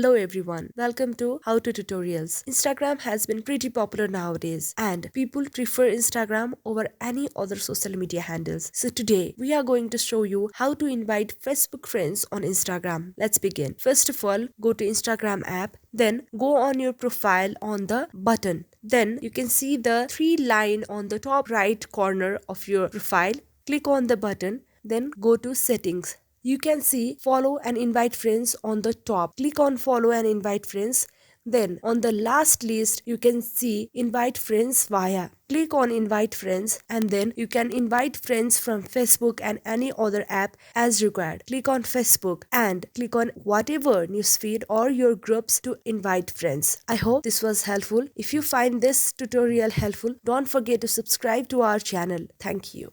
Hello everyone, welcome to How to Tutorials. Instagram has been pretty popular nowadays and people prefer Instagram over any other social media handles. So today we are going to show you how to invite Facebook friends on Instagram. Let's begin. First of all, go to Instagram app, then go on your profile on the button. Then you can see the three line on the top right corner of your profile. Click on the button, then go to settings. You can see follow and invite friends on the top. Click on follow and invite friends. Then on the last list, you can see invite friends via. Click on invite friends and then you can invite friends from Facebook and any other app as required. Click on Facebook and click on whatever newsfeed or your groups to invite friends. I hope this was helpful. If you find this tutorial helpful, don't forget to subscribe to our channel. Thank you.